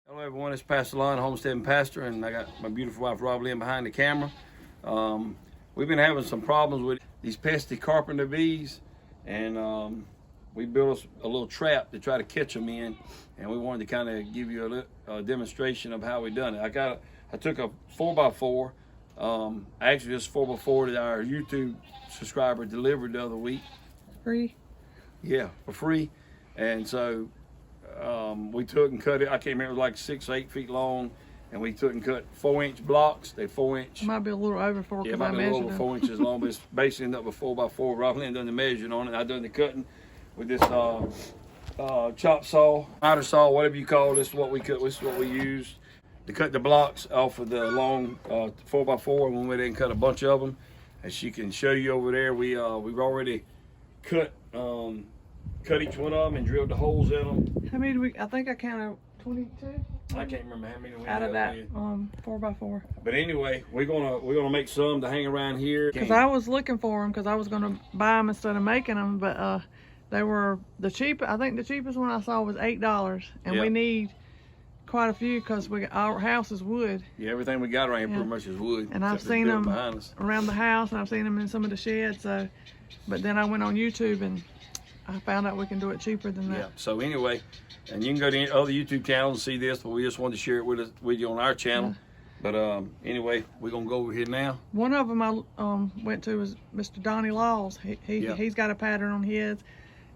Hello everyone, it's Pastor Lon, Homestead and Pastor, and I got my beautiful wife Rob Lynn behind the camera. We've been having some problems with these pesky carpenter bees, and we built a little trap to try to catch them in, and we wanted to kind of give you a demonstration of how we done it. I took a 4x4, actually this 4x4 that our YouTube subscriber delivered the other week. Free? Yeah, for free. And so we took and cut it. I can't remember, it was like 6 or 8 feet long, and we took and cut 4-inch blocks. They 4-inch. Might be a little over 4 Yeah, because might I be a little measured over 4 inches long, but it's basically ended up with 4x4. Rob Lynn done the measuring on it. I done the cutting with this chop saw, miter saw, whatever you call this. What we cut. This is what we used to cut the blocks off of the long 4x4. And we went in and cut a bunch of them. As she can show you over there, we've already cut each one of them and drilled the holes in them. How many do we? I think I counted 22. I can't remember how many we Out of that with. 4x4. But anyway, we're gonna make some to hang around here. Because I was looking for them because I was gonna buy them instead of making them, but they were the cheap. I think the cheapest one I saw was $8, and we need quite a few because our house is wood. Yeah, everything we got around here pretty much is wood. And I've seen them around the house, and I've seen them in some of the sheds. So, but then I went on YouTube and I found out we can do it cheaper than that. Yeah. So anyway, and you can go to other YouTube channels and see this, but we just wanted to share it with you on our channel. Yeah. But anyway, we're gonna go over here now. One of them I went to was Mr. Donnie Laws. He's got a pattern on his,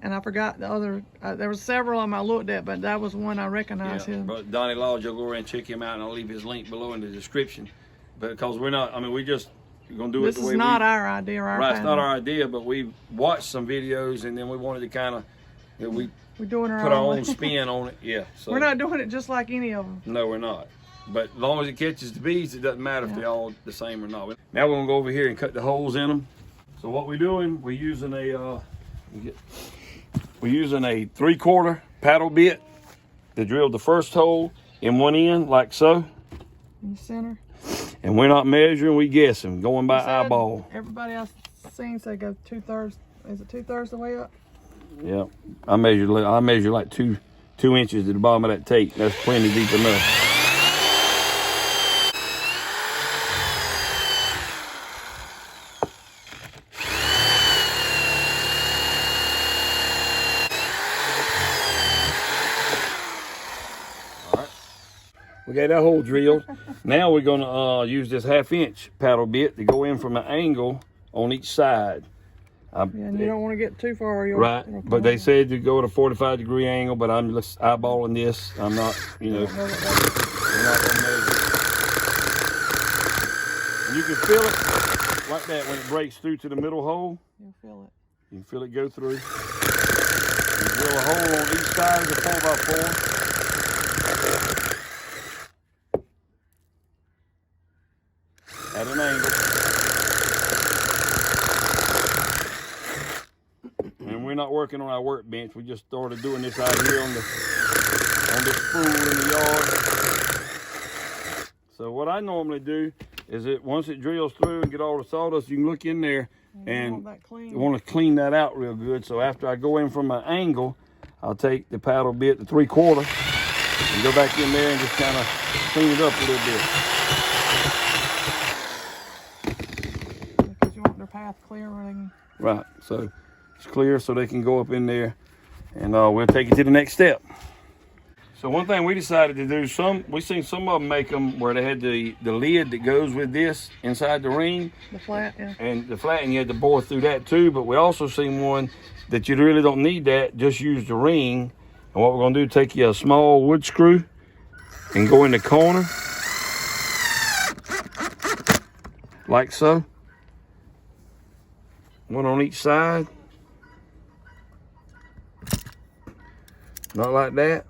and I forgot the other. There was several of them I looked at, but that was one I recognized him. But Donnie Laws, you'll go over and check him out, and I'll leave his link below in the description. Because we're not. I mean, we just. You're gonna do this it the way is not our idea, our right, it's not our idea, but we watched some videos and then we wanted to kind of, we're doing put our own spin on it. Yeah, so we're not doing it just like any of them. No, we're not. But as long as it catches the bees, it doesn't matter if they're all the same or not. Now we're gonna go over here and cut the holes in them. So what we're doing, we're using a 3/4 paddle bit to drill the first hole in one end, like so. In the center. And we're not measuring, we guessing, going by eyeball. Everybody I've seen say go 2/3. Is it 2/3 the way up? Yeah, I measure like two inches at the bottom of that tape. That's plenty deep enough. We got that hole drilled. Now we're gonna use this 1/2-inch paddle bit to go in from an angle on each side. And you don't want to get too far. Right, but they said to go at a 45-degree angle, but I'm just eyeballing this. I'm not, we're not gonna measure. And you can feel it like that when it breaks through to the middle hole. You'll feel it. You can feel it go through. You drill a hole on each side of the 4x4. At an angle. And we're not working on our workbench. We just started doing this out here on this spool in the yard. So what I normally do is once it drills through and get all the sawdust, you can look in there and you want to clean that out real good. So after I go in from an angle, I'll take the paddle bit, the 3/4, and go back in there and just kind of clean it up a little bit. Path clear where they can... Right, so it's clear so they can go up in there, and we'll take it to the next step. So one thing we decided to do, we seen some of them make them where they had the lid that goes with this inside the ring. The flat, yeah. And the flat, and you had to bore through that too, but we also seen one that you really don't need that, just use the ring. And what we're gonna do, take you a small wood screw and go in the corner, like so. One on each side. Not like that.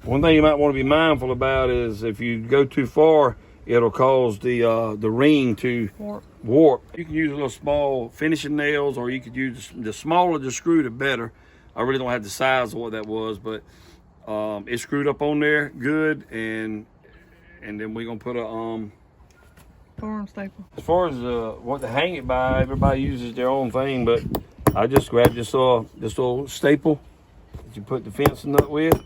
One thing you might want to be mindful about is if you go too far, it'll cause the ring to warp. You can use a little small finishing nails, or you could use the smaller the screw, the better. I really don't have the size of what that was, but it's screwed up on there good, and then we're gonna put a forearm staple. As far as what to hang it by, everybody uses their own thing, but I just grabbed this little staple that you put the fencing nut with.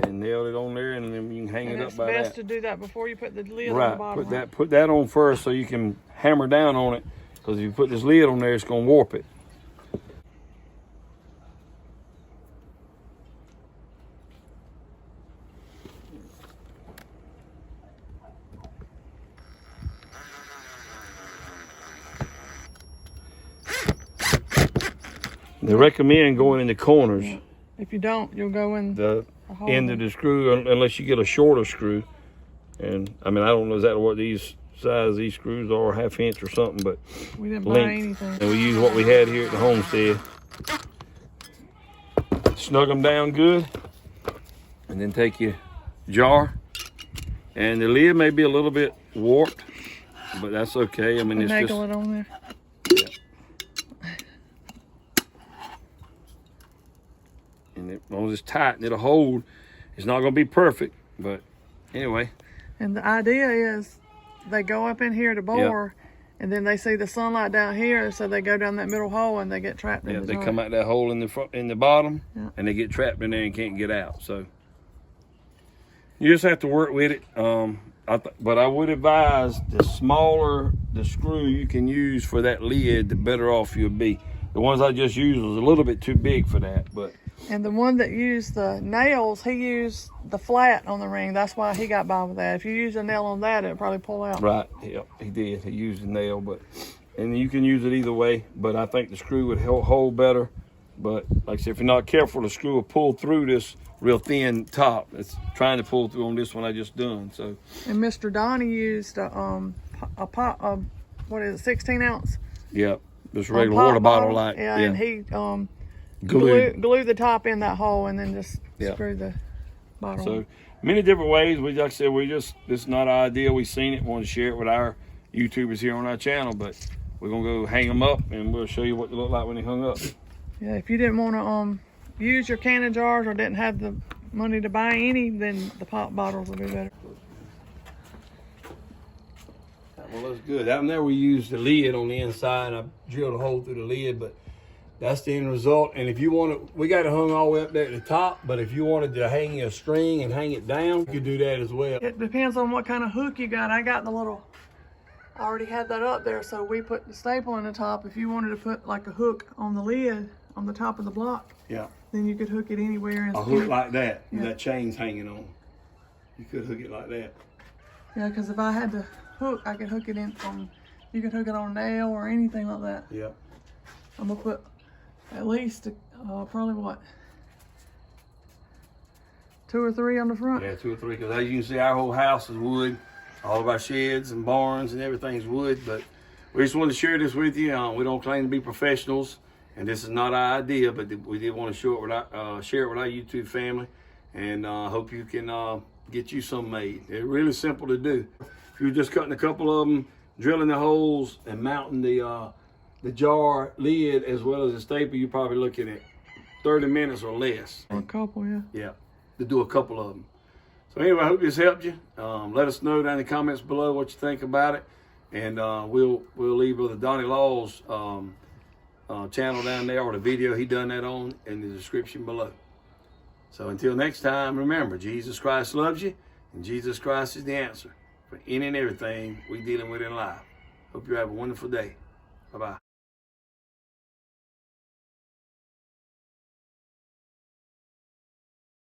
And nailed it on there, and then you can hang it up by that. It's best to do that before you put the lid on Right, the bottom. put that on first so you can hammer down on it, because if you put this lid on there, it's gonna warp it. They recommend going in the corners. Yeah. If you don't, you'll go in The end of the screw, unless you get a shorter screw. And I mean, I don't know exactly what these screws are, 1/2 inch or something, but we didn't buy anything. And we use what we had here at the homestead. Snug them down good, and then take your jar. And the lid may be a little bit warped, but that's okay. I mean, it's just it on there. And as long as it's tight and it'll hold, it's not gonna be perfect, but anyway. And the idea is they go up in here to bore, and then they see the sunlight down here, so they go down that middle hole and they get trapped in the They jar. come out that hole in the front, in the bottom, Yeah. and they get trapped in there and can't get out. So you just have to work with it. But I would advise the smaller the screw you can use for that lid, the better off you'll be. The ones I just used was a little bit too big for that, but. And the one that used the nails, he used the flat on the ring. That's why he got by with that. If you use a nail on that, it'll probably pull out. Right, yeah, he did. He used the nail, and you can use it either way, but I think the screw would hold better. But like I said, if you're not careful, the screw will pull through this real thin top. It's trying to pull through on this one I just done, so. And Mr. Donnie used a pot, what is it, 16 ounce? Yep, just a regular water bottle like. Yeah, and he Glue glue the top in that hole and then just screw the bottom. So many different ways. Like I said, this is not our idea. We seen it, wanted to share it with our YouTubers here on our channel, but we're gonna go hang them up and we'll show you what they look like when they hung up. Yeah, if you didn't want to use your canning jars or didn't have the money to buy any, then the pop bottles will be better. Well, that's good. Down there we used the lid on the inside. I drilled a hole through the lid, but that's the end result. And if you want to, we got it hung all the way up there at the top, but if you wanted to hang a string and hang it down, you could do that as well. It depends on what kind of hook you got. I got the little, I already had that up there, so we put the staple in the top. If you wanted to put like a hook on the lid, on the top of the block, then you could hook it anywhere. And a hook like that, that chain's hanging on. You could hook it like that. Yeah, because if I had to hook, I could hook it in on, you could hook it on a nail or anything like that. Yeah. I'm gonna put at least probably what, 2 or 3 on the front. Yeah, 2 or 3, because as you can see, our whole house is wood. All of our sheds and barns and everything's wood, but we just wanted to share this with you. We don't claim to be professionals, and this is not our idea, but we did want to share it with our YouTube family, and hope you can get you some made. They're really simple to do. If you're just cutting a couple of them, drilling the holes and mounting the jar lid as well as the staple, you're probably looking at 30 minutes or less. Or a couple, yeah. Yeah, to do a couple of them. So anyway, I hope this helped you. Let us know down in the comments below what you think about it, and we'll leave Brother Donnie Law's channel down there, or the video he done that on, in the description below. So until next time, remember, Jesus Christ loves you, and Jesus Christ is the answer for any and everything we're dealing with in life. Hope you have a wonderful day. Bye-bye.